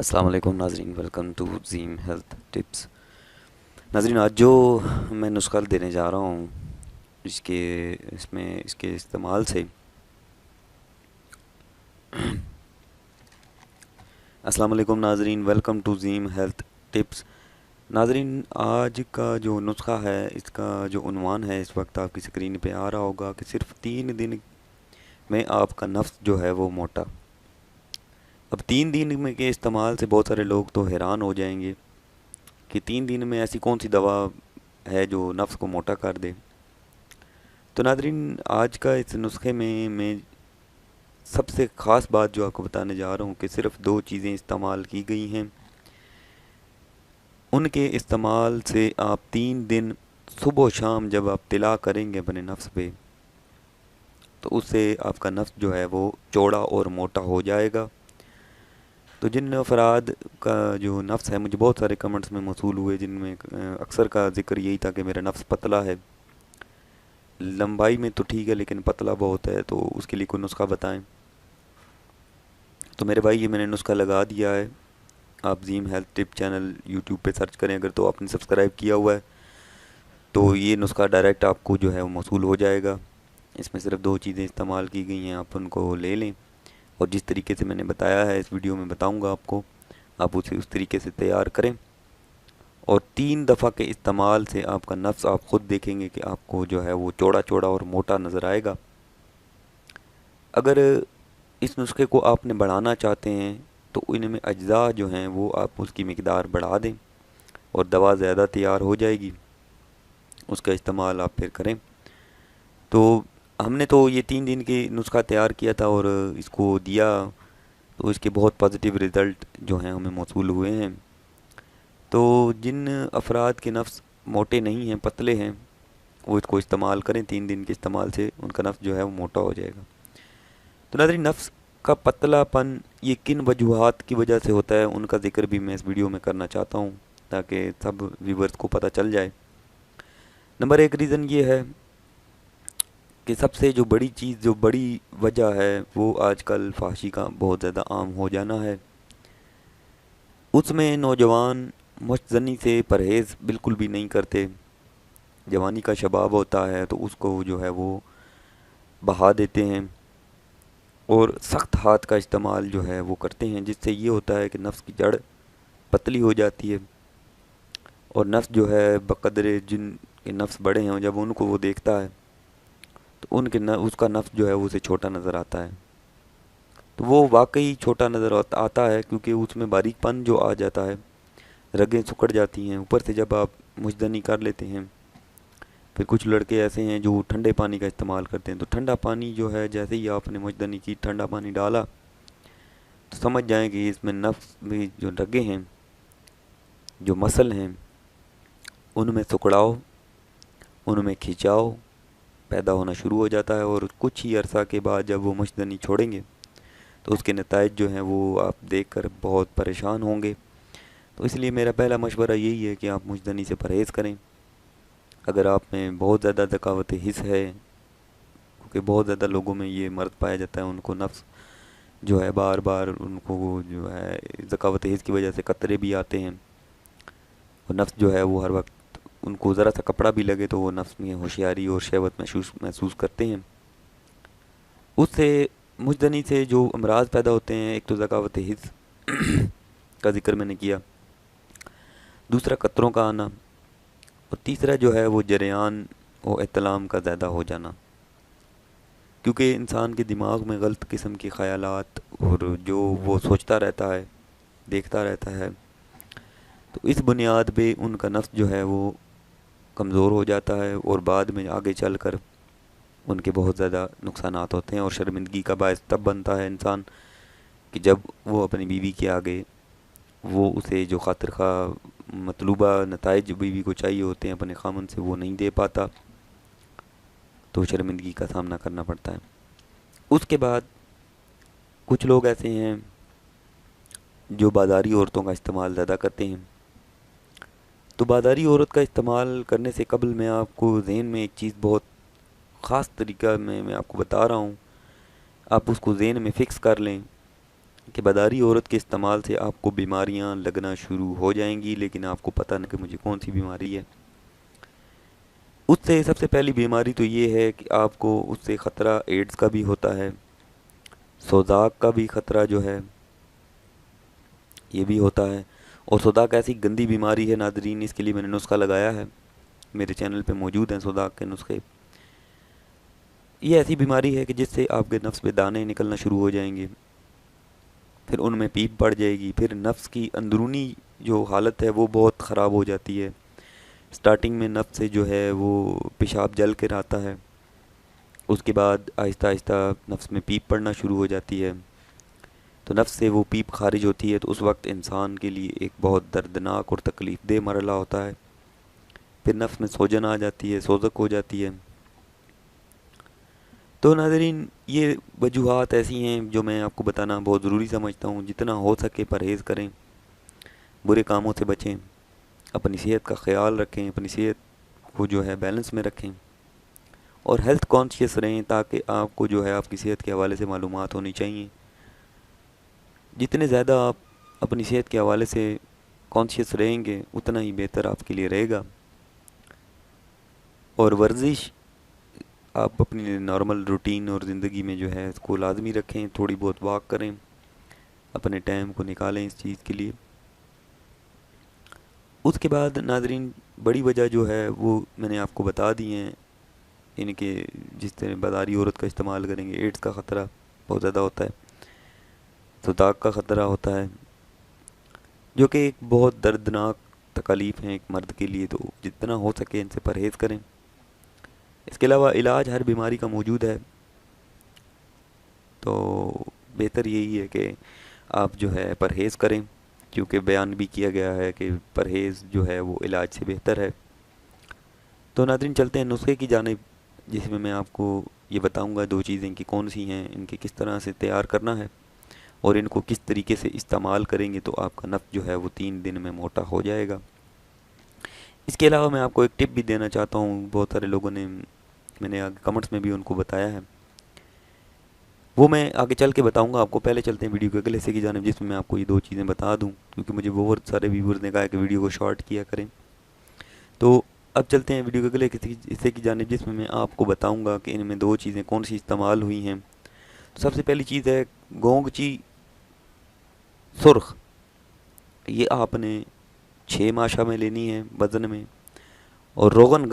السلام علیکم ناظرین، ویلکم ٹو زیم ہیلتھ ٹپس۔ ناظرین، آج جو میں نسخہ دینے جا رہا ہوں اس کے استعمال سے السلام علیکم ناظرین، ویلکم ٹو زیم ہیلتھ ٹپس۔ ناظرین، آج کا جو نسخہ ہے، اس کا جو عنوان ہے اس وقت آپ کی اسکرین پہ آ رہا ہوگا کہ صرف 3 دن میں آپ کا نفس جو ہے وہ موٹا۔ اب 3 دن میں کے استعمال سے بہت سارے لوگ تو حیران ہو جائیں گے کہ 3 دن میں ایسی کون سی دوا ہے جو نفس کو موٹا کر دے۔ تو ناظرین، آج کا اس نسخے میں سب سے خاص بات جو آپ کو بتانے جا رہا ہوں کہ صرف 2 چیزیں استعمال کی گئی ہیں، ان کے استعمال سے آپ 3 دن صبح و شام جب آپ طلا کریں گے اپنے نفس پہ، تو اس سے آپ کا نفس جو ہے وہ چوڑا اور موٹا ہو جائے گا۔ تو جن افراد کا جو نفس ہے، مجھے بہت سارے کمنٹس میں موصول ہوئے جن میں اکثر کا ذکر یہی تھا کہ میرا نفس پتلا ہے، لمبائی میں تو ٹھیک ہے لیکن پتلا بہت ہے، تو اس کے لیے کوئی نسخہ بتائیں۔ تو میرے بھائی، یہ میں نے نسخہ لگا دیا ہے۔ آپ زیم ہیلتھ ٹپ چینل یوٹیوب پہ سرچ کریں، اگر تو آپ نے سبسکرائب کیا ہوا ہے تو یہ نسخہ ڈائریکٹ آپ کو جو ہے وہ موصول ہو جائے گا۔ اس میں صرف 2 چیزیں استعمال کی گئی ہیں، آپ ان کو لے لیں اور جس طریقے سے میں نے بتایا ہے اس ویڈیو میں بتاؤں گا آپ کو، آپ اسے اس طریقے سے تیار کریں، اور 3 دفعہ کے استعمال سے آپ کا نفس آپ خود دیکھیں گے کہ آپ کو جو ہے وہ چوڑا چوڑا اور موٹا نظر آئے گا۔ اگر اس نسخے کو آپ نے بڑھانا چاہتے ہیں تو ان میں اجزاء جو ہیں وہ آپ اس کی مقدار بڑھا دیں اور دوا زیادہ تیار ہو جائے گی، اس کا استعمال آپ پھر کریں۔ تو ہم نے تو یہ 3 دن کے نسخہ تیار کیا تھا اور اس کو دیا، تو اس کے بہت پازیٹیو رزلٹ جو ہیں ہمیں موصول ہوئے ہیں۔ تو جن افراد کے نفس موٹے نہیں ہیں، پتلے ہیں، وہ اس کو استعمال کریں۔ 3 دن کے استعمال سے ان کا نفس جو ہے وہ موٹا ہو جائے گا۔ تو ناظرین، نفس کا پتلا پن یہ کن وجوہات کی وجہ سے ہوتا ہے، ان کا ذکر بھی میں اس ویڈیو میں کرنا چاہتا ہوں تاکہ سب ویورز کو پتہ چل جائے۔ نمبر 1 ریزن یہ ہے کہ سب سے جو بڑی چیز، جو بڑی وجہ ہے، وہ آج کل فحاشی کا بہت زیادہ عام ہو جانا ہے۔ اس میں نوجوان مشت زنی سے پرہیز بالکل بھی نہیں کرتے۔ جوانی کا شباب ہوتا ہے تو اس کو جو ہے وہ بہا دیتے ہیں اور سخت ہاتھ کا استعمال جو ہے وہ کرتے ہیں، جس سے یہ ہوتا ہے کہ نفس کی جڑ پتلی ہو جاتی ہے، اور نفس جو ہے بقدر جن کے نفس بڑے ہیں جب ان کو وہ دیکھتا ہے تو اس کا نفس جو ہے وہ اسے چھوٹا نظر آتا ہے۔ تو وہ واقعی چھوٹا نظر آتا ہے کیونکہ اس میں باریک پن جو آ جاتا ہے، رگیں سکڑ جاتی ہیں، اوپر سے جب آپ مشدنی کر لیتے ہیں۔ پھر کچھ لڑکے ایسے ہیں جو ٹھنڈے پانی کا استعمال کرتے ہیں، تو ٹھنڈا پانی جو ہے جیسے ہی آپ نے مشدنی کی، ٹھنڈا پانی ڈالا تو سمجھ جائیں کہ اس میں نفس میں جو رگیں ہیں، جو مسل ہیں، ان میں سکڑاؤ، ان میں کھینچاؤ پیدا ہونا شروع ہو جاتا ہے، اور کچھ ہی عرصہ کے بعد جب وہ مشدنی چھوڑیں گے تو اس کے نتائج جو ہیں وہ آپ دیکھ کر بہت پریشان ہوں گے۔ تو اس لیے میرا پہلا مشورہ یہی ہے کہ آپ مشدنی سے پرہیز کریں۔ اگر آپ میں بہت زیادہ ذکاوت حس ہے، کیونکہ بہت زیادہ لوگوں میں یہ مرض پایا جاتا ہے، ان کو نفس جو ہے بار بار ان کو وہ جو ہے ذکاوت حس کی وجہ سے قطرے بھی آتے ہیں، اور نفس جو ہے وہ ہر وقت ان کو ذرا سا کپڑا بھی لگے تو وہ نفس میں ہوشیاری اور شہوت محسوس کرتے ہیں۔ اس سے مجدنی سے جو امراض پیدا ہوتے ہیں، ایک تو ذکاوت حس کا ذکر میں نے کیا، دوسرا قطروں کا آنا، اور تیسرا جو ہے وہ جریان و احتلام کا زیادہ ہو جانا، کیونکہ انسان کے دماغ میں غلط قسم کے خیالات اور جو وہ سوچتا رہتا ہے، دیکھتا رہتا ہے، تو اس بنیاد پہ ان کا نفس جو ہے وہ کمزور ہو جاتا ہے، اور بعد میں آگے چل کر ان کے بہت زیادہ نقصانات ہوتے ہیں، اور شرمندگی کا باعث تب بنتا ہے انسان کہ جب وہ اپنی بیوی کے آگے وہ اسے جو خاطر خواہ مطلوبہ نتائج بیوی کو چاہیے ہوتے ہیں اپنے خامن سے، وہ نہیں دے پاتا، تو شرمندگی کا سامنا کرنا پڑتا ہے۔ اس کے بعد کچھ لوگ ایسے ہیں جو بازاری عورتوں کا استعمال زیادہ کرتے ہیں۔ تو بازاری عورت کا استعمال کرنے سے قبل میں آپ کو ذہن میں ایک چیز بہت خاص طریقہ میں آپ کو بتا رہا ہوں، آپ اس کو ذہن میں فکس کر لیں کہ بداری عورت کے استعمال سے آپ کو بیماریاں لگنا شروع ہو جائیں گی، لیکن آپ کو پتہ نہیں کہ مجھے کون سی بیماری ہے۔ اس سے سب سے پہلی بیماری تو یہ ہے کہ آپ کو اس سے خطرہ ایڈز کا بھی ہوتا ہے، سوزاک کا بھی خطرہ جو ہے یہ بھی ہوتا ہے۔ اور سوزاک ایسی گندی بیماری ہے ناظرین، اس کے لیے میں نے نسخہ لگایا ہے، میرے چینل پہ موجود ہیں سوزاک کے نسخے۔ یہ ایسی بیماری ہے کہ جس سے آپ کے نفس پہ دانے نکلنا شروع ہو جائیں گے، پھر ان میں پیپ پڑ جائے گی، پھر نفس کی اندرونی جو حالت ہے وہ بہت خراب ہو جاتی ہے۔ سٹارٹنگ میں نفس سے جو ہے وہ پیشاب جل کر آتا ہے، اس کے بعد آہستہ آہستہ نفس میں پیپ پڑنا شروع ہو جاتی ہے، تو نفس سے وہ پیپ خارج ہوتی ہے، تو اس وقت انسان کے لیے ایک بہت دردناک اور تکلیف دہ مرحلہ ہوتا ہے۔ پھر نفس میں سوجن آ جاتی ہے، سوزک ہو جاتی ہے۔ تو ناظرین یہ وجوہات ایسی ہیں جو میں آپ کو بتانا بہت ضروری سمجھتا ہوں۔ جتنا ہو سکے پرہیز کریں، برے کاموں سے بچیں، اپنی صحت کا خیال رکھیں، اپنی صحت کو جو ہے بیلنس میں رکھیں، اور ہیلتھ کانشیس رہیں تاکہ آپ کو جو ہے آپ کی صحت کے حوالے سے معلومات ہونی چاہیے۔ جتنے زیادہ آپ اپنی صحت کے حوالے سے کانشیس رہیں گے اتنا ہی بہتر آپ کے لیے رہے گا۔ اور ورزش آپ اپنی نارمل روٹین اور زندگی میں جو ہے اس کو لازمی رکھیں، تھوڑی بہت واک کریں، اپنے ٹائم کو نکالیں اس چیز کے لیے۔ اس کے بعد ناظرین بڑی وجہ جو ہے وہ میں نے آپ کو بتا دی ہیں، ان کے جس طرح بداری عورت کا استعمال کریں گے ایڈز کا خطرہ بہت زیادہ ہوتا ہے، صداق کا خطرہ ہوتا ہے، جو کہ ایک بہت دردناک تکالیف ہیں ایک مرد کے لیے، تو جتنا ہو سکے ان سے پرہیز کریں۔ اس کے علاوہ علاج ہر بیماری کا موجود ہے، تو بہتر یہی ہے کہ آپ جو ہے پرہیز کریں، کیونکہ بیان بھی کیا گیا ہے کہ پرہیز جو ہے وہ علاج سے بہتر ہے۔ تو ناظرین چلتے ہیں نسخے کی جانب، جس میں آپ کو یہ بتاؤں گا دو چیزیں کہ کون سی ہیں، ان کے کس طرح سے تیار کرنا ہے، اور ان کو کس طریقے سے استعمال کریں گے تو آپ کا نفس جو ہے وہ 3 دن میں موٹا ہو جائے گا۔ اس کے علاوہ میں آپ کو ایک ٹپ بھی دینا چاہتا ہوں، بہت سارے لوگوں نے میں نے آگے کمنٹس میں بھی ان کو بتایا ہے، وہ میں آگے چل کے بتاؤں گا آپ کو۔ پہلے چلتے ہیں ویڈیو کے اگلے حصے کی جانب، جس میں میں آپ کو یہ دو چیزیں بتا دوں، کیونکہ مجھے بہت سارے ویورز نے کہا ہے کہ ویڈیو کو شارٹ کیا کریں۔ تو اب چلتے ہیں ویڈیو کے اگلے حصے کی جانب، جس میں آپ کو بتاؤں گا کہ ان میں دو چیزیں کون سی استعمال ہوئی ہیں۔ تو سب سے پہلی چیز ہے گونگچی سرخ، یہ آپ نے 6 ماشا میں لینی ہے وزن میں، اور روغن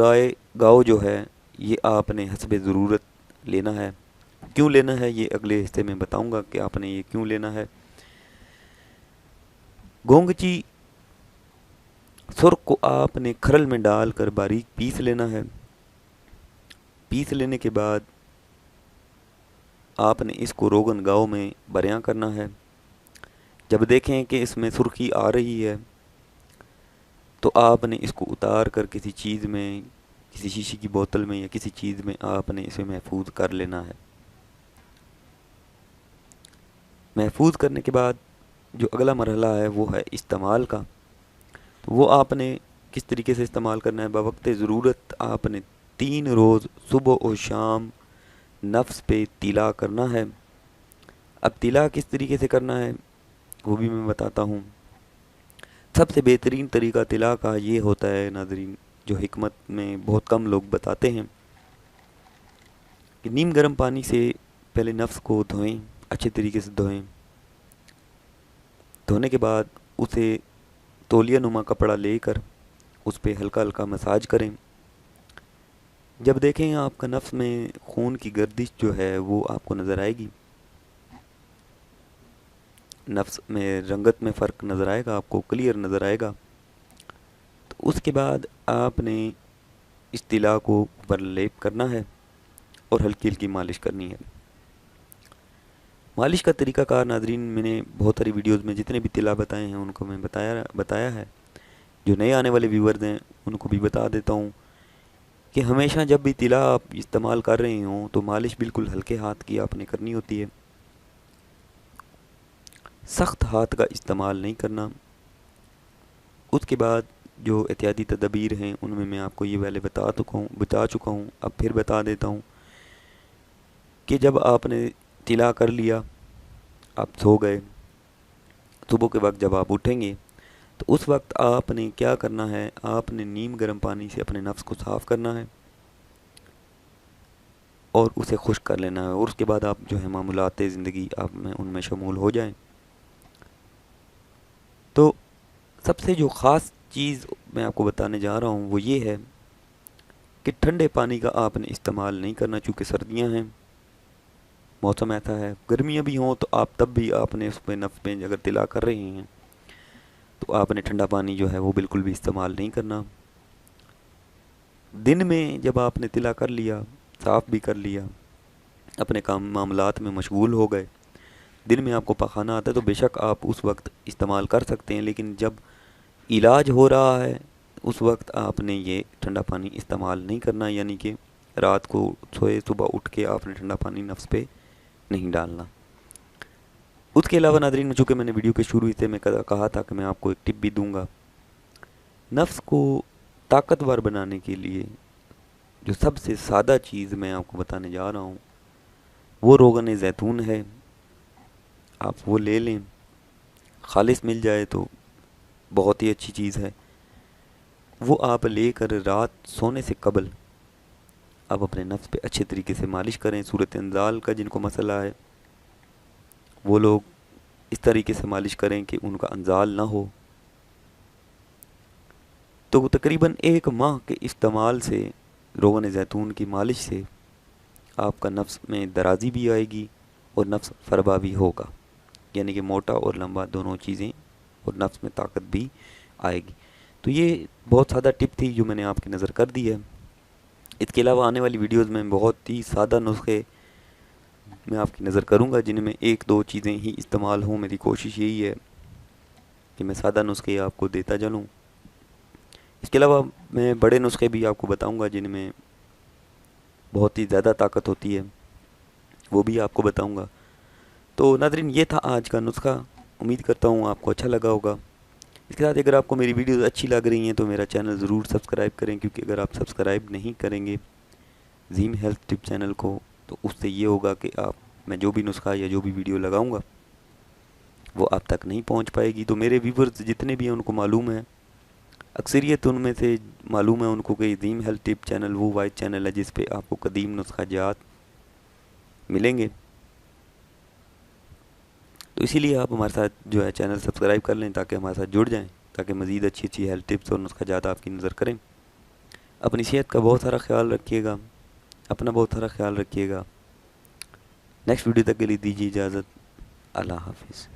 گاؤ جو ہے یہ آپ نے حسب ضرورت لینا ہے۔ کیوں لینا ہے یہ اگلے حصے میں بتاؤں گا کہ آپ نے یہ کیوں لینا ہے۔ گونگچی سرخ کو آپ نے کھرل میں ڈال کر باریک پیس لینا ہے۔ پیس لینے کے بعد آپ نے اس کو روغن گاؤ میں بریاں کرنا ہے۔ جب دیکھیں کہ اس میں سرخی آ رہی ہے تو آپ نے اس کو اتار کر کسی چیز میں، کسی شیشے کی بوتل میں یا کسی چیز میں آپ نے اسے محفوظ کر لینا ہے۔ محفوظ کرنے کے بعد جو اگلا مرحلہ ہے وہ ہے استعمال کا، تو وہ آپ نے کس طریقے سے استعمال کرنا ہے۔ بوقت ضرورت آپ نے 3 روز صبح و شام نفس پہ تیلا کرنا ہے۔ اب تیلا کس طریقے سے کرنا ہے وہ بھی میں بتاتا ہوں۔ سب سے بہترین طریقہ تیلا کا یہ ہوتا ہے ناظرین، جو حکمت میں بہت کم لوگ بتاتے ہیں، کہ نیم گرم پانی سے پہلے نفس کو دھوئیں، اچھے طریقے سے دھوئیں۔ دھونے کے بعد اسے تولیہ نما کپڑا لے کر اس پہ ہلکا ہلکا مساج کریں۔ جب دیکھیں آپ کا نفس میں خون کی گردش جو ہے وہ آپ کو نظر آئے گی، نفس میں رنگت میں فرق نظر آئے گا، آپ کو کلیئر نظر آئے گا، تو اس کے بعد آپ نے اس تلا کو اوپر لیپ کرنا ہے اور ہلکی ہلکی مالش کرنی ہے۔ مالش کا طریقہ کار ناظرین میں نے بہت ساری ویڈیوز میں جتنے بھی تلا بتائے ہیں ان کو میں بتایا ہے، جو نئے آنے والے ویورز ہیں ان کو بھی بتا دیتا ہوں کہ ہمیشہ جب بھی تلا آپ استعمال کر رہے ہوں تو مالش بالکل ہلکے ہاتھ کی آپ نے کرنی ہوتی ہے، سخت ہاتھ کا استعمال نہیں کرنا۔ اس کے بعد جو احتیاطی تدابیر ہیں ان میں آپ کو یہ پہلے بتا چکا ہوں، اب پھر بتا دیتا ہوں کہ جب آپ نے تلا کر لیا، آپ سو گئے، صبح کے وقت جب آپ اٹھیں گے تو اس وقت آپ نے کیا کرنا ہے، آپ نے نیم گرم پانی سے اپنے نفس کو صاف کرنا ہے اور اسے خشک کر لینا ہے، اور اس کے بعد آپ جو ہے معمولات زندگی آپ میں ان میں شمول ہو جائیں۔ تو سب سے جو خاص چیز میں آپ کو بتانے جا رہا ہوں وہ یہ ہے کہ ٹھنڈے پانی کا آپ نے استعمال نہیں کرنا، چونکہ سردیاں ہیں، موسم ایسا ہے، گرمیاں بھی ہوں تو آپ تب بھی آپ نے اس پہ نفس میں اگر طلا کر رہے ہیں تو آپ نے ٹھنڈا پانی جو ہے وہ بالکل بھی استعمال نہیں کرنا۔ دن میں جب آپ نے طلا کر لیا، صاف بھی کر لیا، اپنے کام معاملات میں مشغول ہو گئے، دن میں آپ کو پخانہ آتا ہے تو بے شک آپ اس وقت استعمال کر سکتے ہیں، لیکن جب علاج ہو رہا ہے اس وقت آپ نے یہ ٹھنڈا پانی استعمال نہیں کرنا، یعنی کہ رات کو سوئے صبح اٹھ کے آپ نے ٹھنڈا پانی نفس پہ نہیں ڈالنا۔ اس کے علاوہ ناظرین، چونکہ میں نے ویڈیو کے شروع سے میں کہا تھا کہ میں آپ کو ایک ٹپ بھی دوں گا، نفس کو طاقتور بنانے کے لیے جو سب سے سادہ چیز میں آپ کو بتانے جا رہا ہوں وہ روغن زیتون ہے۔ آپ وہ لے لیں، خالص مل جائے تو بہت ہی اچھی چیز ہے۔ وہ آپ لے کر رات سونے سے قبل آپ اپنے نفس پہ اچھے طریقے سے مالش کریں۔ صورت انزال کا جن کو مسئلہ ہے وہ لوگ اس طریقے سے مالش کریں کہ ان کا انزال نہ ہو۔ تو تقریباً 1 ماہ کے استعمال سے، روغن زیتون کی مالش سے، آپ کا نفس میں درازی بھی آئے گی اور نفس فربا بھی ہوگا، یعنی کہ موٹا اور لمبا دونوں چیزیں، اور نفس میں طاقت بھی آئے گی۔ تو یہ بہت سادہ ٹپ تھی جو میں نے آپ کی نظر کر دی ہے۔ اس کے علاوہ آنے والی ویڈیوز میں بہت ہی سادہ نسخے میں آپ کی نظر کروں گا جن میں 1-2 چیزیں ہی استعمال ہوں۔ میری کوشش یہی ہے کہ میں سادہ نسخے آپ کو دیتا چلوں۔ اس کے علاوہ میں بڑے نسخے بھی آپ کو بتاؤں گا جن میں بہت ہی زیادہ طاقت ہوتی ہے، وہ بھی آپ کو بتاؤں گا۔ تو ناظرین، یہ تھا آج کا نسخہ، امید کرتا ہوں آپ کو اچھا لگا ہوگا۔ اس کے ساتھ اگر آپ کو میری ویڈیوز اچھی لگ رہی ہیں تو میرا چینل ضرور سبسکرائب کریں، کیونکہ اگر آپ سبسکرائب نہیں کریں گے زیم ہیلتھ ٹپ چینل کو تو اس سے یہ ہوگا کہ میں جو بھی نسخہ یا جو بھی ویڈیو لگاؤں گا وہ آپ تک نہیں پہنچ پائے گی۔ تو میرے ویورز جتنے بھی ہیں ان کو معلوم ہے، اکثریت ان میں سے معلوم ہے ان کو کہ زیم ہیلتھ ٹپ چینل وہ واحد چینل ہے جس پہ آپ کو قدیم نسخہ جات ملیں گے۔ تو اسی لیے آپ ہمارے ساتھ جو ہے چینل سبسکرائب کر لیں تاکہ ہمارے ساتھ جڑ جائیں، تاکہ مزید اچھی اچھی ہیلتھ ٹپس اور نسخہ جات آپ کی نظر کریں۔ اپنی صحت کا بہت سارا خیال رکھیے گا، اپنا بہت سارا خیال رکھیے گا۔ نیکسٹ ویڈیو تک کے لیے دیجیے اجازت، اللہ حافظ۔